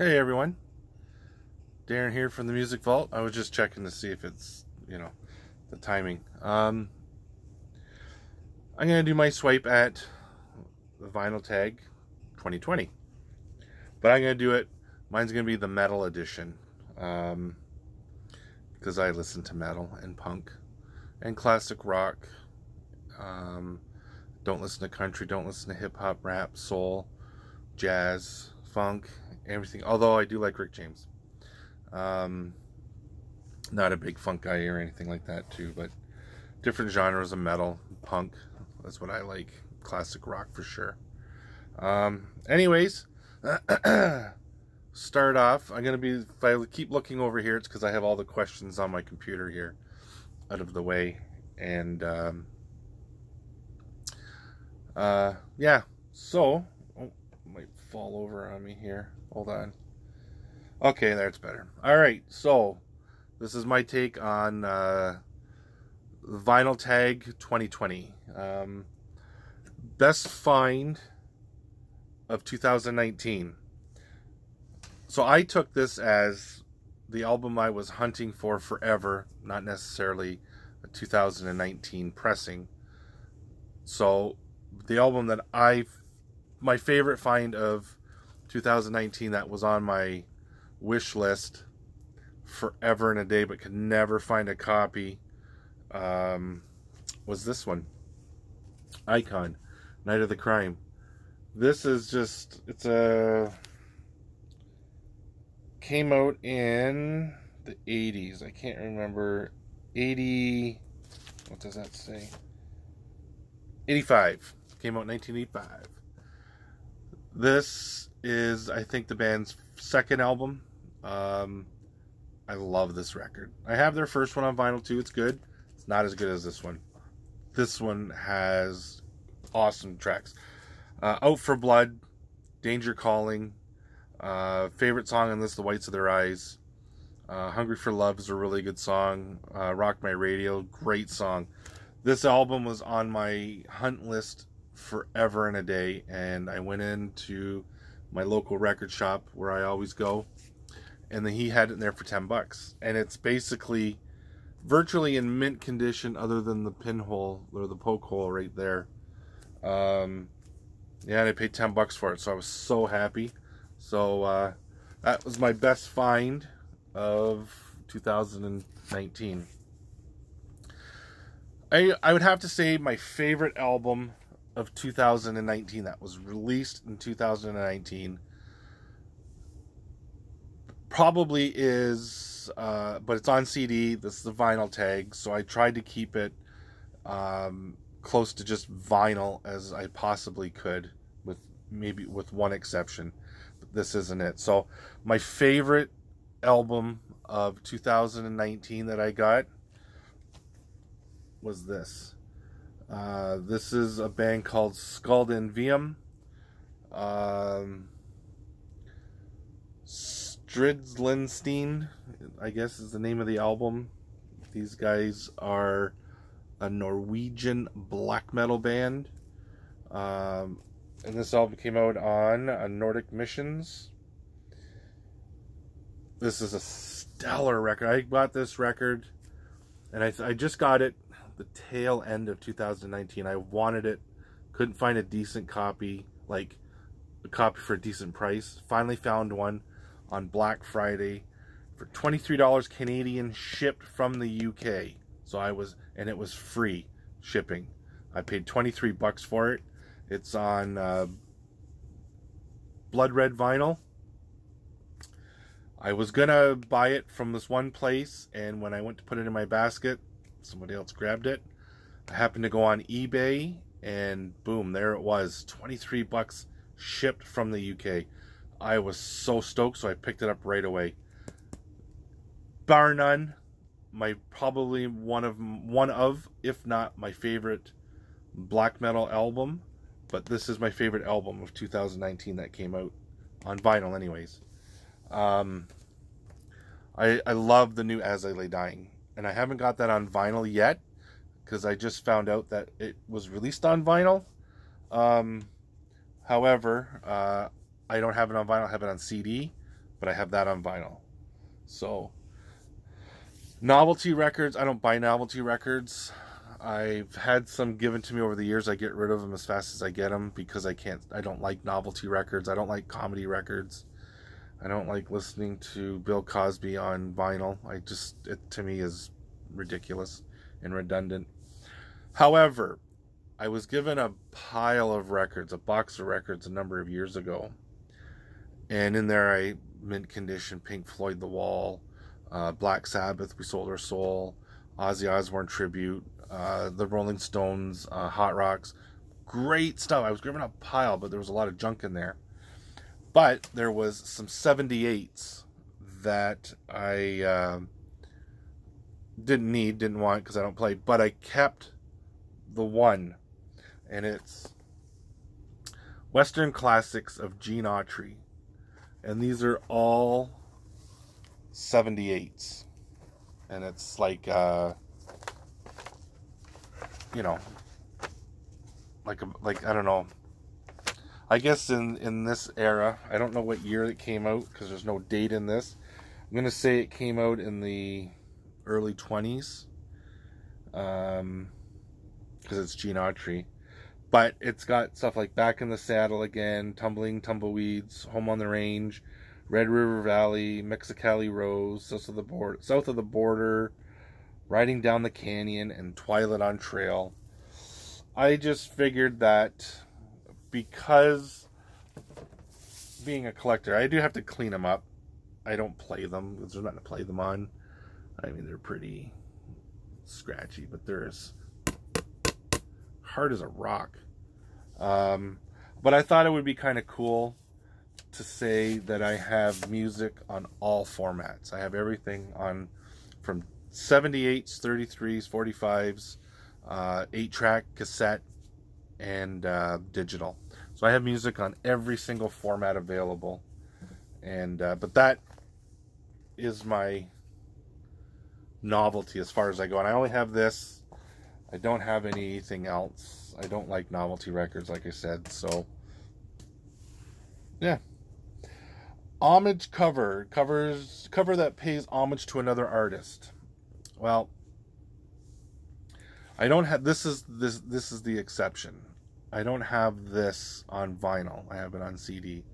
Hey everyone, Darren here from the Music Vault. I was just checking to see if it's, the timing. I'm going to do my swipe at the vinyl tag 2020. But I'm going to do it, mine's going to be the metal edition. Because I listen to metal and punk and classic rock. Don't listen to country, don't listen to hip hop, rap, soul, jazz, funk, everything. Although I do like Rick James. Not a big funk guy or anything like that too, but different genres of metal, punk. That's what I like. Classic rock for sure. Anyways, start off. I'm gonna be, if I keep looking over here, it's because I have all the questions on my computer here out of the way, and yeah. So, oh, might fall over on me here. Hold on. Okay, there, it's better. All right, so this is my take on Vinyl Tag 2020. Best find of 2019. So I took this as the album I was hunting for forever, not necessarily a 2019 pressing. So the album that my favorite find of 2019 that was on my wish list forever and a day but could never find a copy was this one, Icon, Night of the Crime. This is just, came out in the 80s. I can't remember. 80, what does that say? 85. Came out in 1985. This is, I think, the band's second album. I love this record. I have their first one on vinyl too. It's good. It's not as good as this one. This one has awesome tracks. Out for Blood, Danger Calling, favorite song on this, The Whites of Their Eyes. Hungry for Love is a really good song. Rock My Radio, great song. This album was on my hunt list forever and a day, and I went into my local record shop where I always go, and then he had it in there for $10, and it's basically virtually in mint condition other than the pinhole or the poke hole right there. Yeah, and I paid $10 for it, so I was so happy. So that was my best find of 2019. I would have to say my favorite album of 2019 that was released in 2019 probably is, but it's on CD. This is the vinyl tag, so I tried to keep it close to just vinyl as I possibly could, with one exception. But this isn't it. So my favorite album of 2019 that I got was this. This is a band called Skuld Envium. Stridslinstein, I guess, is the name of the album. These guys are a Norwegian black metal band. And this album came out on Nordic Missions. This is a stellar record. I bought this record, and I just got it the tail end of 2019. I wanted it, couldn't find a decent copy, like a copy for a decent price. Finally found one on Black Friday for $23 Canadian, shipped from the UK. So and it was free shipping. I paid $23 for it. It's on blood red vinyl. I was gonna buy it from this one place, and when I went to put it in my basket, somebody else grabbed it. I happened to go on eBay, and boom, there it was, $23 shipped from the UK. I was so stoked, so I picked it up right away. Bar none, probably one of, if not my favorite black metal album, but this is my favorite album of 2019 that came out on vinyl anyways. I love the new As I Lay Dying, and I haven't got that on vinyl yet because I just found out that it was released on vinyl. However, I don't have it on vinyl, I have it on CD. but I have that on vinyl. So, Novelty Records, I don't buy Novelty Records. I've had some given to me over the years. I get rid of them as fast as I get them because I don't like Novelty Records. I don't like comedy records. I don't like listening to Bill Cosby on vinyl. It to me is ridiculous and redundant. However, I was given a pile of records, a box of records a number of years ago. And in there, mint condition, Pink Floyd, The Wall, Black Sabbath, We Sold Our Soul, Ozzy Osbourne Tribute, the Rolling Stones, Hot Rocks. Great stuff. I was given a pile, but there was a lot of junk in there. But there was some 78s that I didn't want because I don't play. But I kept the one, and it's Western Classics of Gene Autry. And these are all 78s. And it's like, you know, like I don't know. I guess in this era, I don't know what year it came out because there's no date in this. I'm going to say it came out in the early 20s. Because it's Gene Autry. But it's got stuff like Back in the Saddle Again, Tumbling Tumbleweeds, Home on the Range, Red River Valley, Mexicali Rose, South of the Border, Riding Down the Canyon, and Twilight on Trail. I just figured that because being a collector, I do have to clean them up. I don't play them because there's nothing to play them on. I mean, they're pretty scratchy, but they're as hard as a rock. But I thought it would be kind of cool to say that I have music on all formats. I have everything on from 78s, 33s, 45s, 8-track, cassette, and digital. So I have music on every single format available. And but that is my novelty as far as I go. And I only have this. I don't have anything else. I don't like Novelty Records, like I said. So, yeah. Homage cover that pays homage to another artist. Well, I don't have this is the exception. I don't have this on vinyl. I have it on CD,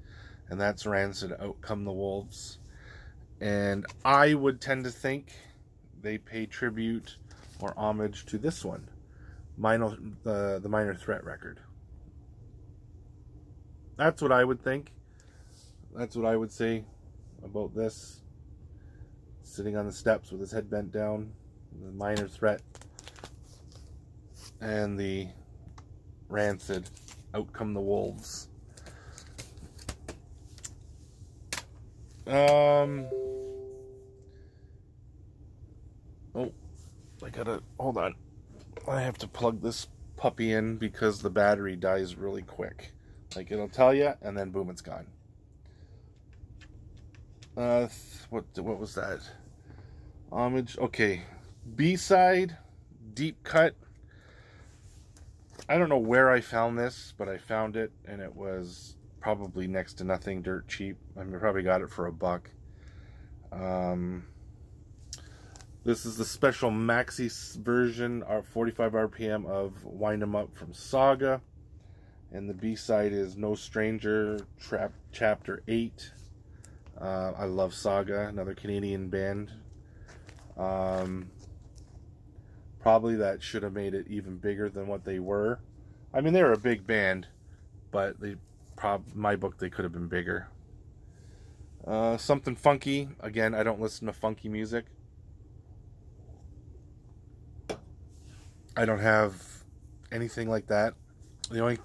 and that's Rancid, Out Come the Wolves. And I would tend to think they pay tribute or homage to this one, the Minor Threat record. That's what I would think. That's what I would say about this. Sitting on the steps with his head bent down, the Minor Threat, and the Rancid, Out Come the Wolves. Oh, I gotta, hold on. I have to plug this puppy in because the battery dies really quick. Like, it'll tell you, and then boom, it's gone. What was that? Homage. Okay. B-side, deep cut. I don't know where I found this, but I found it, and it was probably next to nothing, dirt cheap. I probably got it for $1. This is the special maxi version, 45 RPM of Wind 'Em Up from Saga. And the B-side is No Stranger, Chapter 8. I love Saga, another Canadian band. Probably that should have made it even bigger than what they were. I mean, they were a big band, but in my book, they could have been bigger. Something funky. Again, I don't listen to funky music. I don't have anything like that. The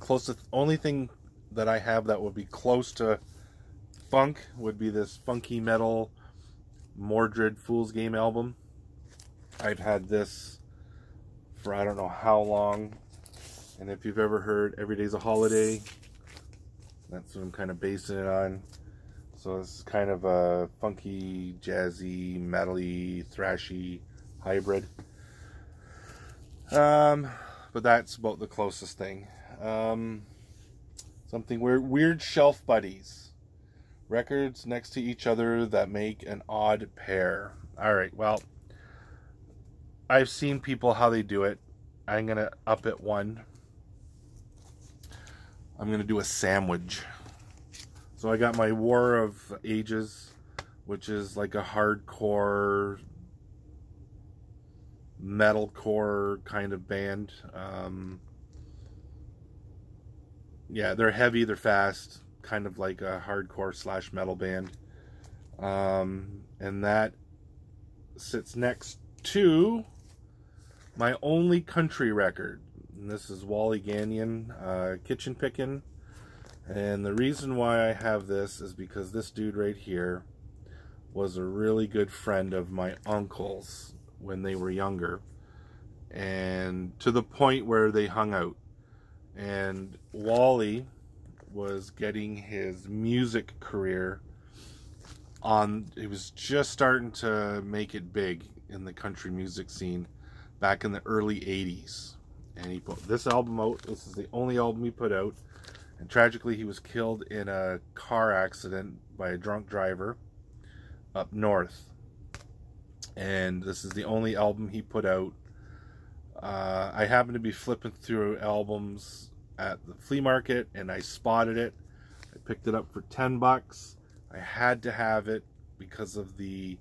only thing that I have that would be close to funk would be this funky metal Mordred Fool's Game album. I've had this for I don't know how long. And if you've ever heard Every Day's a Holiday, that's what I'm kind of basing it on. So this is kind of a funky, jazzy, metally, thrashy hybrid. But that's about the closest thing. Something weird. Weird Shelf Buddies Records next to each other that make an odd pair. Alright, well, I've seen people how they do it. I'm going to up it one. I'm going to do a sandwich. So I got my War of Ages, which is like a hardcore, metalcore kind of band. Yeah, they're heavy, they're fast, kind of like a hardcore slash metal band. And that sits next to my only country record. And this is Wally Gagnon, Kitchen Pickin'. And the reason why I have this is because this dude right here was a really good friend of my uncle's when they were younger. And to the point where they hung out. And Wally was getting his music career on, he was just starting to make it big in the country music scene back in the early 80s. And he put this album out. This is the only album he put out. And tragically, he was killed in a car accident by a drunk driver up north. And this is the only album he put out. I happened to be flipping through albums at the flea market, and I spotted it. I picked it up for $10. I had to have it because of the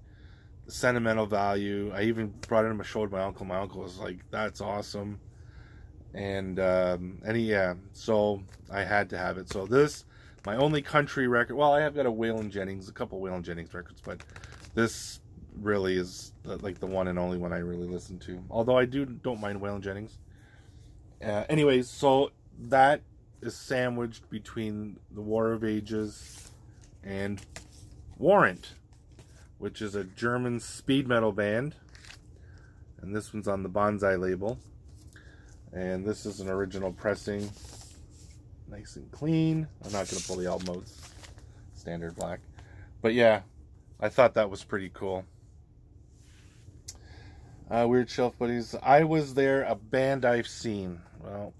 sentimental value. I even brought it home and showed my uncle. My uncle was like, "That's awesome." And yeah, so I had to have it. So this, my only country record. Well, I have got a Waylon Jennings, a couple Waylon Jennings records, but this really is like the one and only one I really listen to. Although I don't mind Waylon Jennings. Anyways, so that is sandwiched between the War of Ages and Warrant, which is a German speed metal band. And this one's on the Bonsai label. And this is an original pressing. Nice and clean. I'm not going to pull the album out. It's standard black. But yeah, I thought that was pretty cool. Weird Shelf Buddies. I was there, a band I've seen. Well,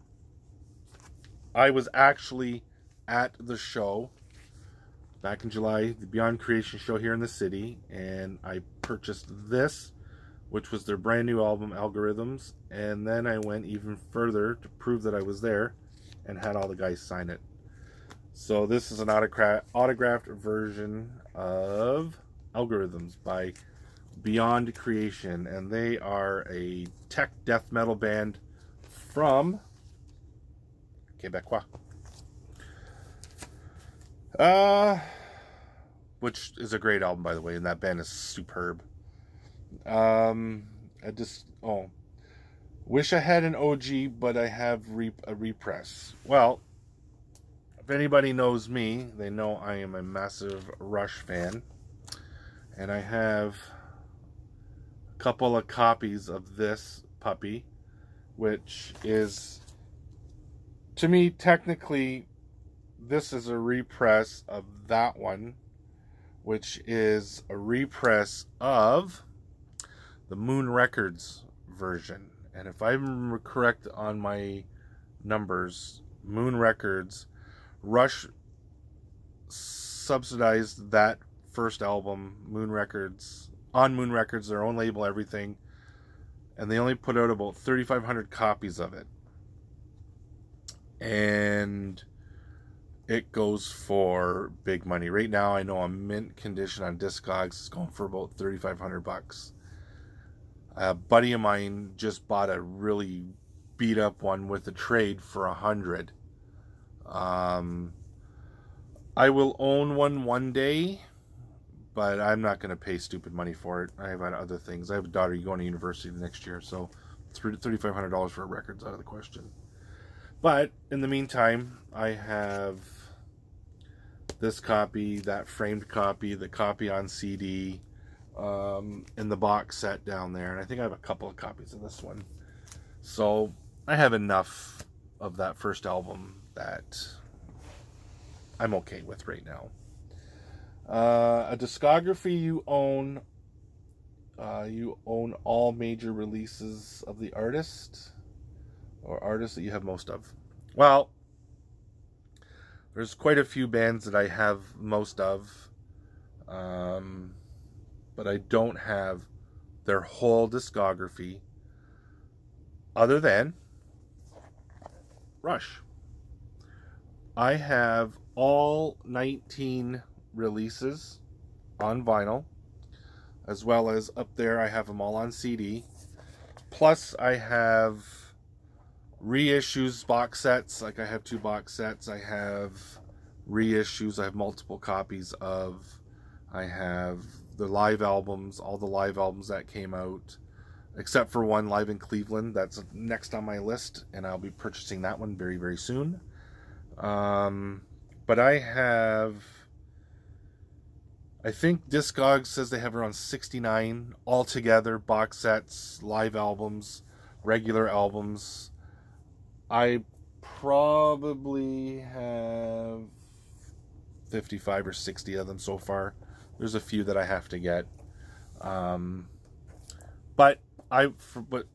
I was actually at the show back in July, the Beyond Creation show here in the city, and I purchased this, which was their brand new album, Algorithms, and then I went even further to prove that I was there and had all the guys sign it. So this is an autographed version of Algorithms by Beyond Creation, and they are a tech death metal band from Quebecois. Which is a great album, by the way, and that band is superb. Wish I had an OG, but I have a repress. Well, if anybody knows me, they know I am a massive Rush fan, and I have a couple of copies of this puppy, which is, to me, technically, this is a repress of that one, which is a repress of the Moon Records version. And if I'm correct on my numbers, Moon Records, Rush subsidized that first album, Moon Records, on Moon Records, their own label, everything, and they only put out about 3,500 copies of it. And it goes for big money. Right now, I know a mint condition on Discogs is going for about $3,500. A buddy of mine just bought a really beat up one with a trade for $100. I will own one day, but I'm not going to pay stupid money for it. I have other things. I have a daughter going to university next year, so $3,500 for a record's out of the question. But in the meantime, I have this copy, that framed copy, the copy on CD, in the box set down there, and I think I have a couple of copies of this one. So I have enough of that first album that I'm okay with right now. A discography you own all major releases of the artist or artists that you have most of. Well, There's quite a few bands that I have most of, but I don't have their whole discography other than Rush. I have all 19 releases on vinyl, as well as up there I have them all on CD. Plus I have reissues, box sets. Like I have 2 box sets. I have reissues. I have multiple copies of. I have the live albums, all the live albums that came out, except for one, Live in Cleveland. That's next on my list, and I'll be purchasing that one very, very soon. But I have, I think Discogs says they have around 69 altogether, box sets, live albums, regular albums. I probably have 55 or 60 of them so far. There's a few that I have to get. But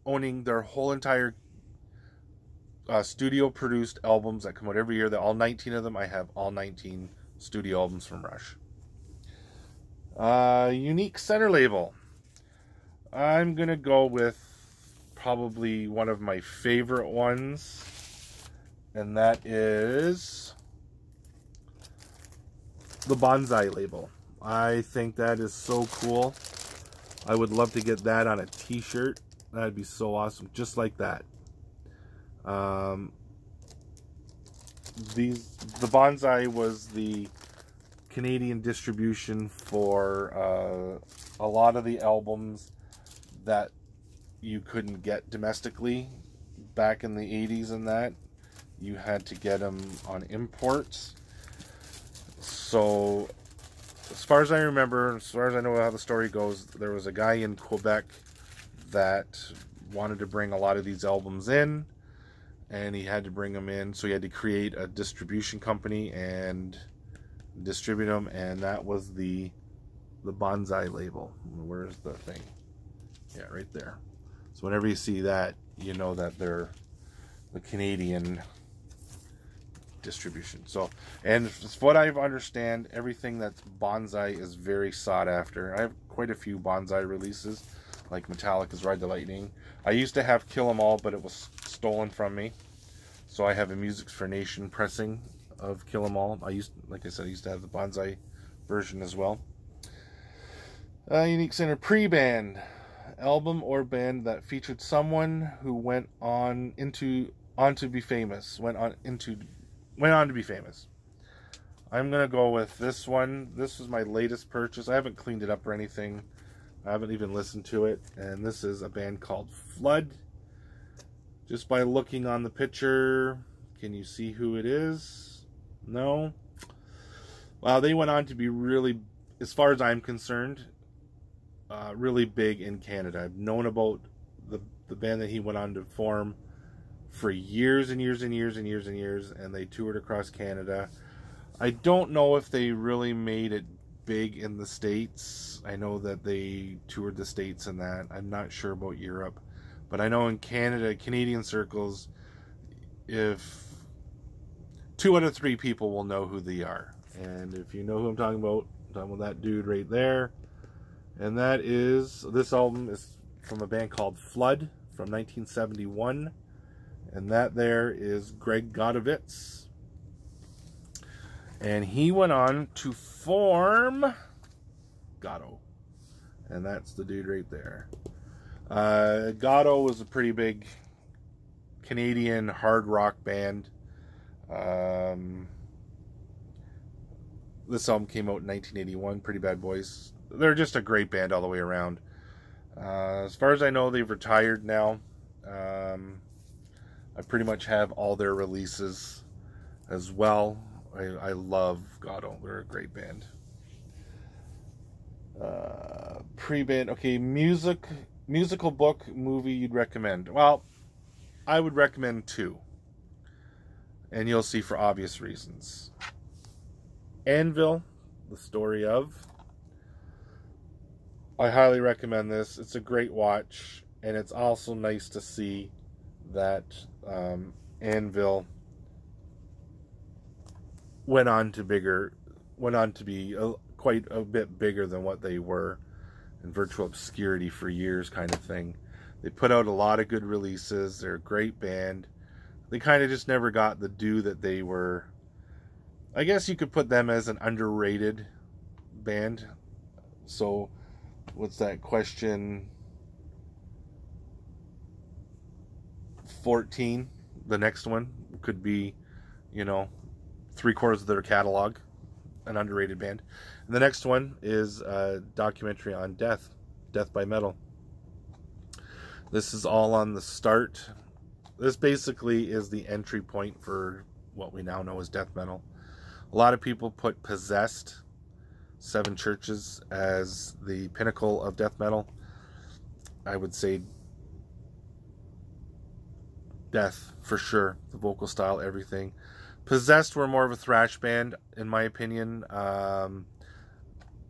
owning their whole entire studio produced albums that come out every year, all 19 of them, I have all 19 studio albums from Rush. Unique center label. I'm gonna go with probably one of my favorite ones, and that is the Bonsai label. I think that is so cool. I would love to get that on a t-shirt. That'd be so awesome, just like that. The Bonsai was the Canadian distribution for a lot of the albums that you couldn't get domestically back in the 80s and that. You had to get them on imports. So, as far as I remember, as far as I know how the story goes, there was a guy in Quebec that wanted to bring a lot of these albums in, and he had to bring them in, so he had to create a distribution company and distribute them, and that was the Bonsai label. Where's the thing? Yeah, right there. So whenever you see that, you know that they're the Canadian distribution. So, and as what I understand, everything that's Bonsai is very sought after. I have quite a few Bonsai releases, like Metallica's Ride the Lightning. I used to have Kill 'Em All, but it was stolen from me. So I have a Music for Nation pressing of Kill 'Em All. Like I said, I used to have the Bonsai version as well. Unique Center Preband. Album or band that featured someone who went on to be famous. Went on to be famous. I'm gonna go with this one. This was my latest purchase. I haven't cleaned it up or anything. I haven't even listened to it. And this is a band called Flood. Just by looking on the picture, can you see who it is? No? Well, they went on to be really, as far as I'm concerned, really big in Canada. I've known about the band that he went on to form for years and years and years and years and years, and they toured across Canada. I don't know if they really made it big in the States. I know that they toured the States and that. I'm not sure about Europe. But I know in Canada, Canadian circles, if 2 out of 3 people will know who they are. And if you know who I'm talking about that dude right there. And that is, this album is from a band called Flood from 1971. And that there is Greg Godovitz. And he went on to form Gatto. And that's the dude right there. Gatto was a pretty big Canadian hard rock band. This album came out in 1981, Pretty Bad Boys. They're just a great band all the way around. As far as I know, they've retired now. I pretty much have all their releases as well. I love Gatto. They're a great band. Preband. Okay, musical book, movie you'd recommend. Well, I would recommend 2. And you'll see for obvious reasons. Anvil, the story of. I highly recommend this. It's a great watch. And it's also nice to see that Anvil went on to be quite a bit bigger than what they were, in virtual obscurity for years, kind of thing. They put out a lot of good releases. They're a great band. They kind of just never got the due that they were. I guess you could put them as an underrated band. So, what's that question? 14. The next one could be, you know, 3/4 of their catalog, an underrated band. And the next one is a documentary on death by metal. This is all on the start. This basically is the entry point for what we now know as death metal. A lot of people put Possessed, Seven Churches, as the pinnacle of death metal. I would say Death for sure. The vocal style, everything. Possessed were more of a thrash band, in my opinion.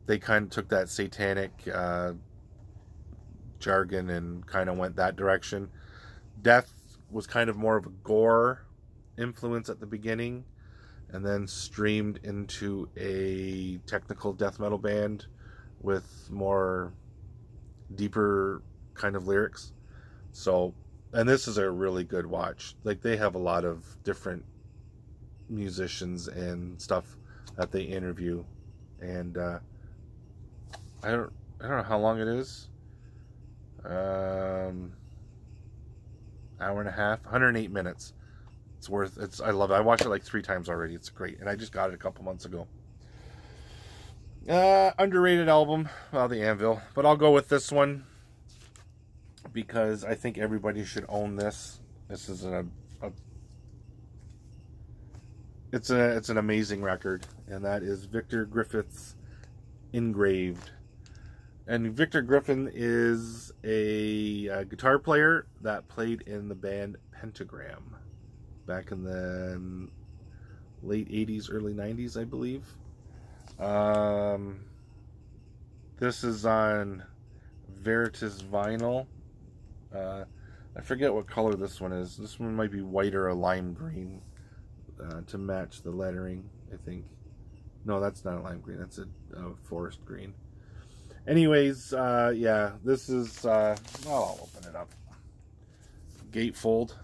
They kind of took that satanic jargon and kind of went that direction. Death was kind of more of a gore influence at the beginning, and then streamed into a technical death metal band with more deeper kind of lyrics. So, and this is a really good watch. Like, they have a lot of different musicians and stuff that they interview, and I don't know how long it is. Hour and a half, 108 minutes. I love it. I watched it like 3 times already. It's great, and I just got it a couple months ago. Underrated album, well, the Anvil, but I'll go with this one because I think everybody should own this. This is it's an amazing record, and that is Victor Griffith's Engraved. And Victor Griffin is a guitar player that played in the band Pentagram back in the late 80s, early 90s, I believe. This is on Veritas vinyl. I forget what color this one is. This one might be white or a lime green to match the lettering, I think. No, that's not a lime green. That's a forest green. Anyways, yeah, this is, I'll open it up. Gatefold.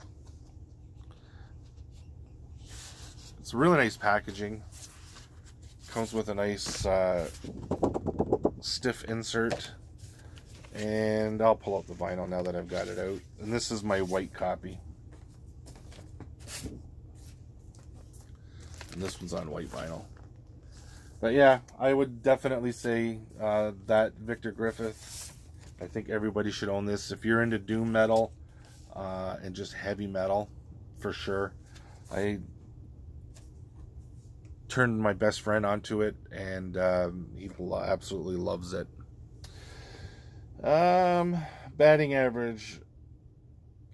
It's really nice packaging. Comes with a nice stiff insert. And I'll pull out the vinyl now that I've got it out. And this is my white copy. And this one's on white vinyl. But yeah, I would definitely say that Victor Griffith, I think everybody should own this. If you're into doom metal and just heavy metal, for sure. I turned my best friend onto it, and he absolutely loves it. Batting average.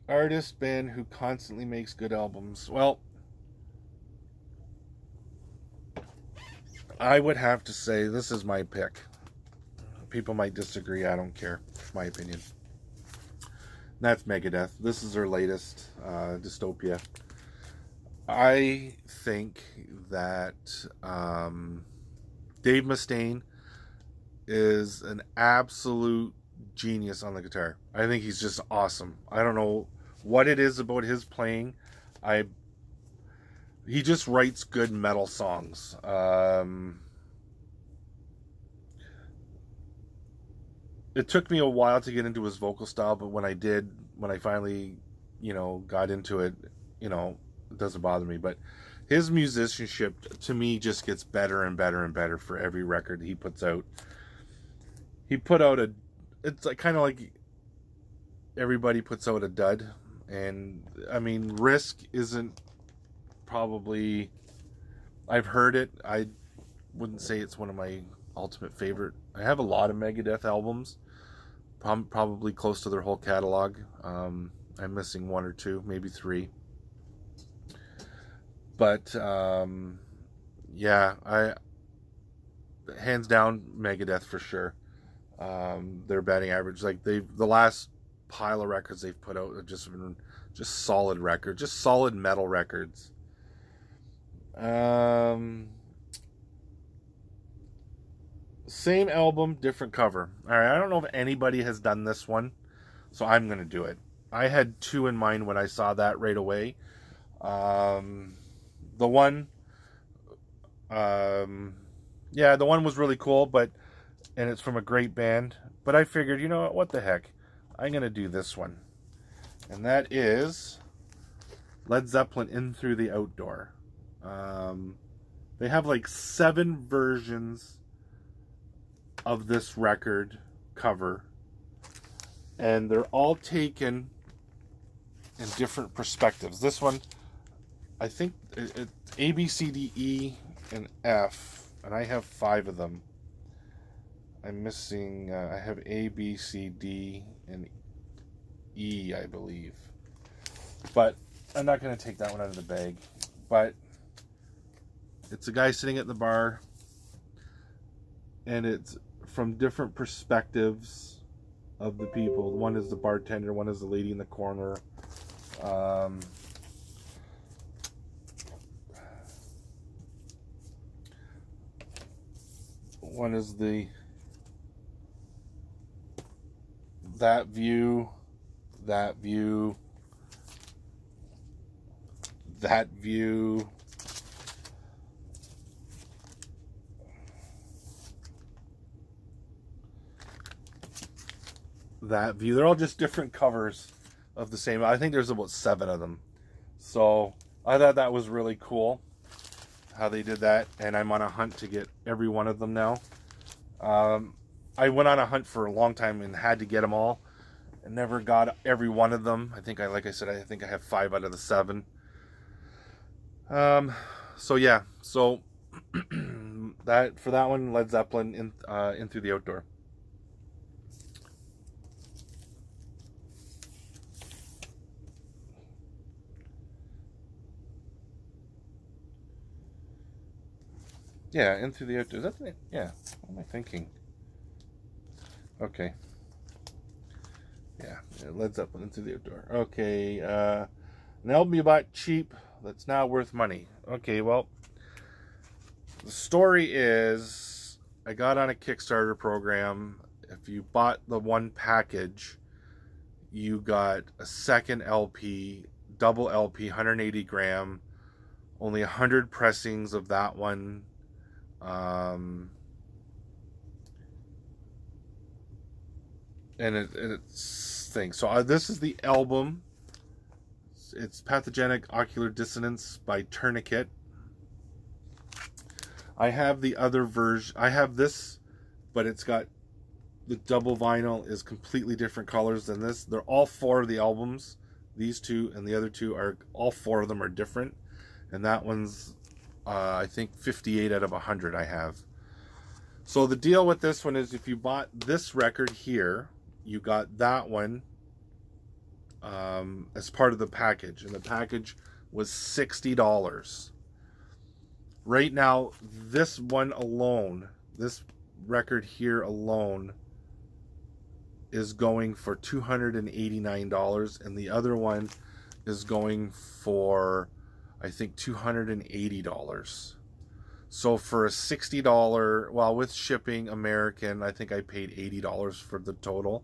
Artist, band who constantly makes good albums. Well, I would have to say this is my pick. People might disagree. I don't care. It's my opinion. That's Megadeth. This is their latest, Dystopia. I think that Dave Mustaine is an absolute genius on the guitar. I think he's just awesome. I don't know what it is about his playing. He just writes good metal songs. It took me a while to get into his vocal style, but when I did, when I finally, got into it, it doesn't bother me. But his musicianship, to me, just gets better and better and better for every record he puts out. He put out it's like kind of like everybody puts out a dud. And, I mean, Risk isn't probably, I've heard it. I wouldn't say it's one of my ultimate favorite. I have a lot of Megadeth albums, probably close to their whole catalog. I'm missing 1 or 2, maybe 3. But yeah, hands down Megadeth for sure. Their batting average, like the last pile of records they've put out have just been just solid records, just solid metal records. Same album, different cover. All right, I don't know if anybody has done this one, so I'm going to do it. I had two in mind when I saw that right away. The one, yeah, the one was really cool, and it's from a great band. But I figured, you know what the heck? I'm going to do this one. And that is Led Zeppelin In Through the Outdoor. They have like 7 versions of this record cover, and they're all taken in different perspectives. This one, I think it's A, B, C, D, E, and F, and I have 5 of them. I'm missing, I have A, B, C, D, and E, I believe. But I'm not going to take that one out of the bag. But it's a guy sitting at the bar, and it's from different perspectives of the people. One is the bartender, one is the lady in the corner. One is that view, that view, that view. That view. They're all just different covers of the same. I think there's about 7 of them. So I thought that was really cool how they did that, and I'm on a hunt to get every one of them now. I went on a hunt for a long time and had to get them all, and never got every one of them. Like I said, I think I have 5 out of the 7. So yeah, so that for that one, Led Zeppelin in Through the Outdoor. Yeah, In Through the Outdoor. Is that the name? Yeah. What am I thinking? Okay. Yeah, Led Zeppelin In Through the Outdoor. Okay. An album you bought cheap that's now worth money. Okay, well, the story is I got on a Kickstarter program. If you bought the one package, you got a second LP, double LP, 180 gram, only 100 pressings of that one. And it's things. So this is the album. It's Pathogenic Ocular Dissonance by Tourniquet. I have the other version. I have this, but it's got the double vinyl is completely different colors than this. They're all 4 of the albums. These 2 and the other 2 are all 4 of them are different. And that one's I think 58 out of 100 I have. So the deal with this one is if you bought this record here, you got that one as part of the package, and the package was $60. Right now, this one alone, this record here alone, is going for $289, and the other one is going for, I think, $280. So for a $60, well, with shipping American, I think I paid $80 for the total.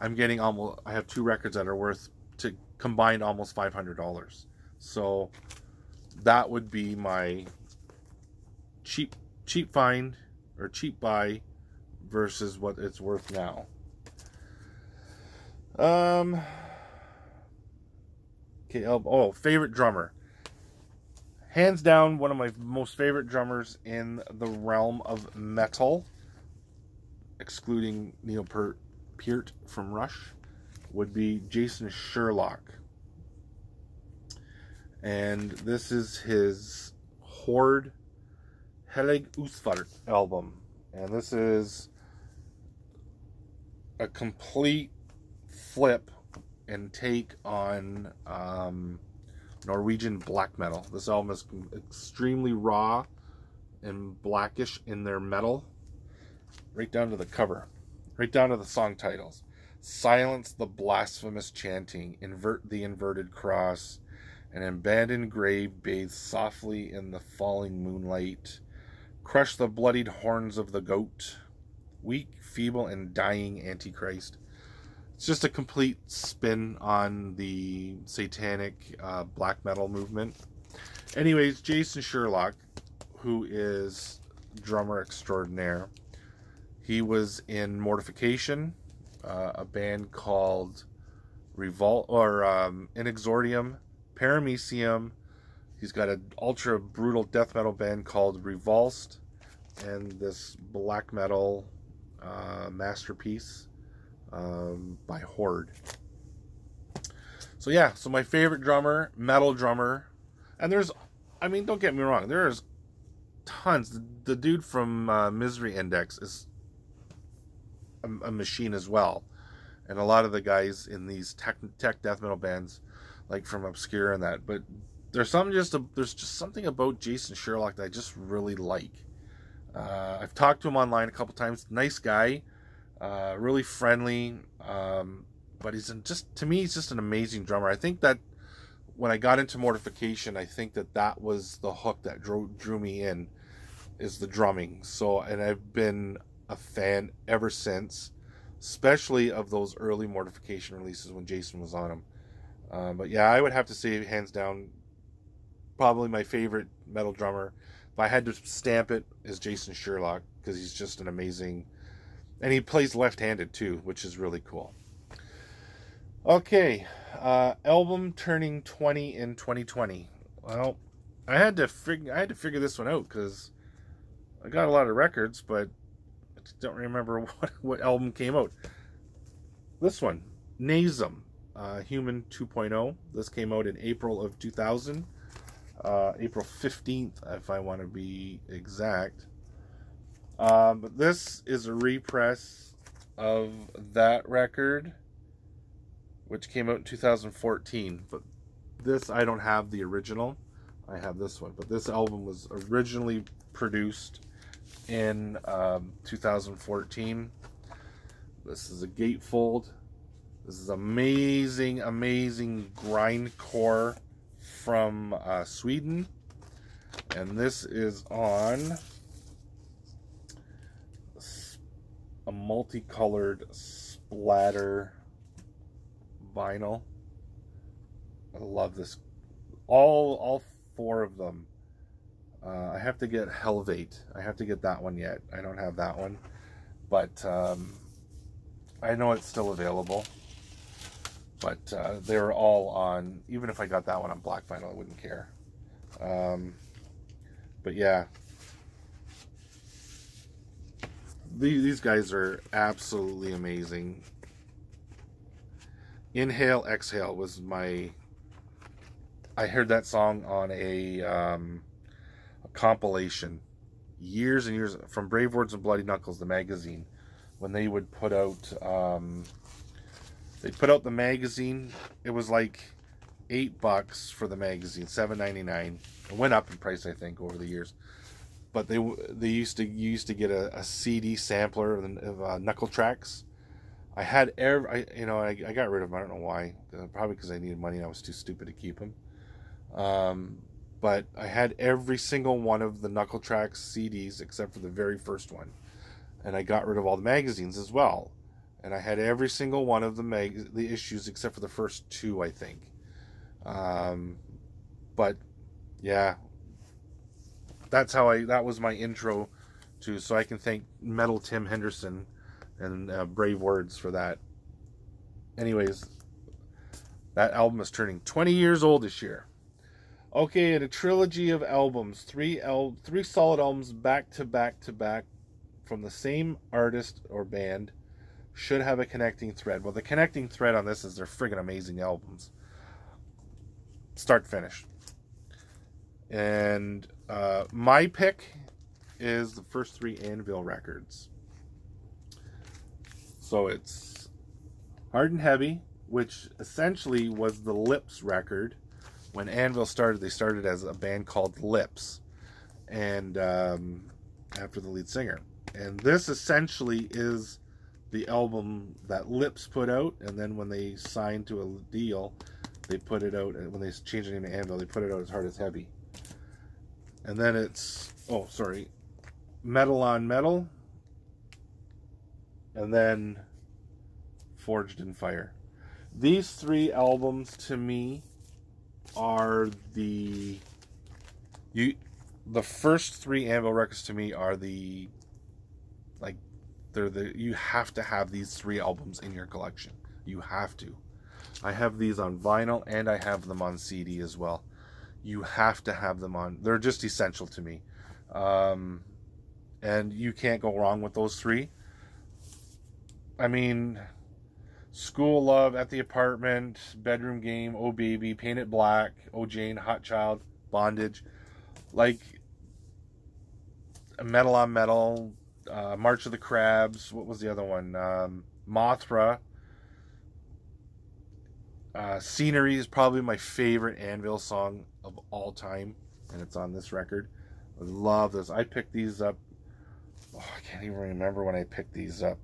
I'm getting almost, I have 2 records that are worth to combined almost $500. So that would be my cheap find or cheap buy versus what it's worth now. Okay, oh, favorite drummer. Hands down, one of my most favorite drummers in the realm of metal, excluding Neil Peart from Rush, would be Jason Sherlock. And this is his Horde Helig Usfart album. And this is a complete flip and take on Norwegian black metal. This album is extremely raw and blackish in their metal, right down to the cover, right down to the song titles. Silence the blasphemous chanting, invert the inverted cross, An abandoned grave bathes softly in the falling moonlight. Crush the bloodied horns of the goat. Weak, feeble, and dying Antichrist. It's just a complete spin on the satanic black metal movement. Anyways, Jason Sherlock, who is drummer extraordinaire, he was in Mortification, a band called Inexordium, Paramecium. He's got an ultra brutal death metal band called Revulsed, and this black metal masterpiece by Horde. So yeah, so my favorite drummer, metal drummer, and there's, I mean, don't get me wrong, there's tons. The dude from Misery Index is a machine as well, and a lot of the guys in these tech death metal bands, like from Obscure and that. But there's just something about Jason Sherlock that I just really like. I've talked to him online a couple times. Nice guy, really friendly. But to me, he's just an amazing drummer. I think that when I got into Mortification, I think that was the hook that drew me in, is the drumming. So, and I've been a fan ever since, especially of those early Mortification releases when Jason was on them. But yeah, I would have to say, hands down, probably my favorite metal drummer, if I had to stamp it, is Jason Sherlock, because he's just an amazing, and he plays left-handed too, which is really cool. Okay, album turning 20 in 2020. Well, I had to figure this one out, because I got a lot of records, but I don't remember what album came out. This one, Nasum, Human 2.0. This came out in April of 2000. April 15th, if I want to be exact. But this is a repress of that record, which came out in 2014. But this, I don't have the original. I have this one. But this album was originally produced in 2014. This is a gatefold. This is amazing, amazing grindcore from Sweden. And this is on a multicolored splatter vinyl. I love this. All four of them. I have to get Helvate. I have to get that one yet. I don't have that one, but I know it's still available. But they were all on. Even if I got that one on black vinyl, I wouldn't care. But yeah, these guys are absolutely amazing. Inhale, Exhale was my. I heard that song on a compilation years and years, from Brave Words and Bloody Knuckles, the magazine, when they would put out the magazine. It was like $8 for the magazine, $7.99. It went up in price, I think, over the years, but you used to get a CD sampler of Knuckle Tracks. I had I got rid of them. I don't know why. Probably because I needed money and I was too stupid to keep them. But I had every single one of the Knuckle Tracks CDs except for the very first one. And I got rid of all the magazines as well. And I had every single one of the issues except for the first two, I think. But yeah, that was my intro to, so I can thank Metal Tim Henderson and Brave Words for that. Anyways, that album is turning 20 years old this year. Okay, and a trilogy of albums, three solid albums back to back to back from the same artist or band should have a connecting thread. Well, the connecting thread on this is they're friggin' amazing albums, start to finish. And my pick is the first three Anvil records. So it's Hard and Heavy, which essentially was the Lips record. When Anvil started, they started as a band called Lips, and after the lead singer. And this essentially is the album that Lips put out, and then when they signed to a deal, they put it out, when they change the name to Anvil, they put it out as Hard as Heavy. And then it's, oh, sorry, Metal on Metal. And then Forged in Fire. These 3 albums to me are the first 3 Anvil records to me are the, like, you have to have these 3 albums in your collection. You have to. I have these on vinyl and I have them on CD as well. You have to have them on. They're just essential to me. And you can't go wrong with those 3. I mean, School Love, At the Apartment, Bedroom Game, Oh Baby, Paint It Black, Oh Jane, Hot Child, Bondage, like Metal on Metal, March of the Crabs, what was the other one? Mothra. Scenery is probably my favorite Anvil song of all time, and it's on this record. I love this. I picked these up. Oh, I can't even remember when I picked these up.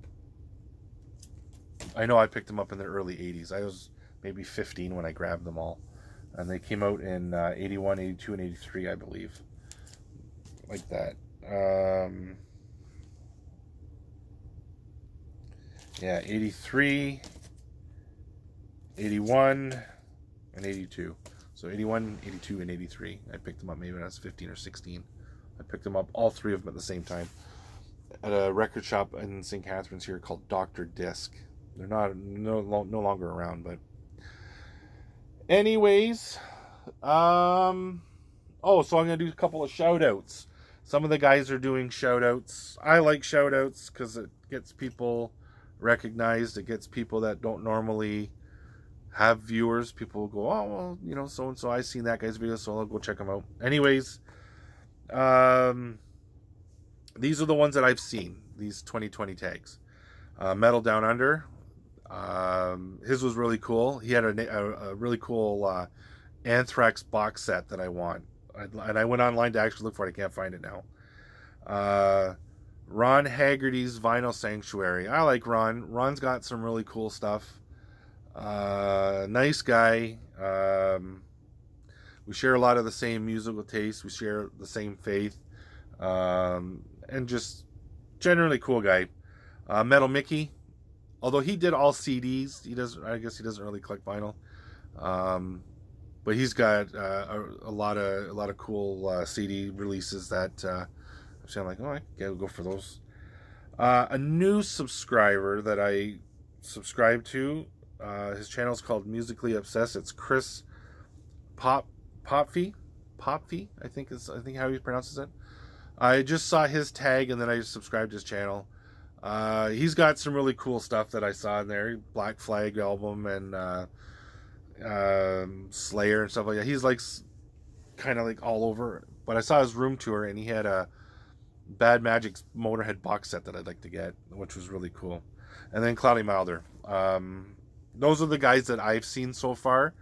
I know I picked them up in the early 80s. I was maybe 15 when I grabbed them all. And they came out in 81, 82, and 83, I believe. Like that. Yeah, 83, 81, and 82. So 81, 82, and 83. I picked them up maybe when I was 15 or 16. I picked them up, all 3 of them at the same time, at a record shop in St. Catharines here called Dr. Disc. They're no longer around, but anyways, oh, so I'm gonna do a couple of shout outs. Some of the guys are doing shout outs. I like shout outs because it gets people recognized. It gets people that don't normally have viewers. People will go, oh, well, you know, so and so, I seen that guy's video, so I'll go check them out. Anyways, these are the ones that I've seen, these 2020 tags. Metal Down Under. His was really cool. He had a really cool Anthrax box set that I want. And I went online to actually look for it. I can't find it now. Ron Haggerty's Vinyl Sanctuary. I like Ron. Ron's got some really cool stuff. Nice guy. We share a lot of the same musical tastes. We share the same faith. And just generally cool guy. Metal Mickey. Although he did all CDs, I guess he doesn't really collect vinyl. But he's got a lot of cool CD releases that I'm like, oh, I gotta go for those. A new subscriber that I subscribe to, his channel is called Musically Obsessed. It's Chris Popfee, I think how he pronounces it. I just saw his tag and then I subscribed to his channel. He's got some really cool stuff that I saw in there. Black Flag album and Slayer and stuff like that. He's like kind of like all over. But I saw his room tour and he had a Bad Magic's Motorhead box set that I'd like to get, which was really cool. And then Cloudy Milder. Those are the guys that I've seen so far.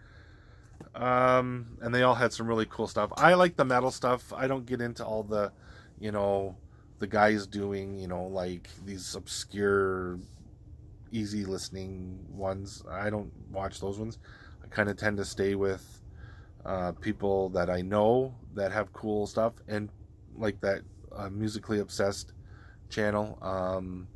And they all had some really cool stuff. I like the metal stuff. I don't get into all the, you know, the guys doing, you know, like these obscure, easy listening ones. I don't watch those ones. I kind of tend to stay with people that I know that have cool stuff, and like that Musically Obsessed channel.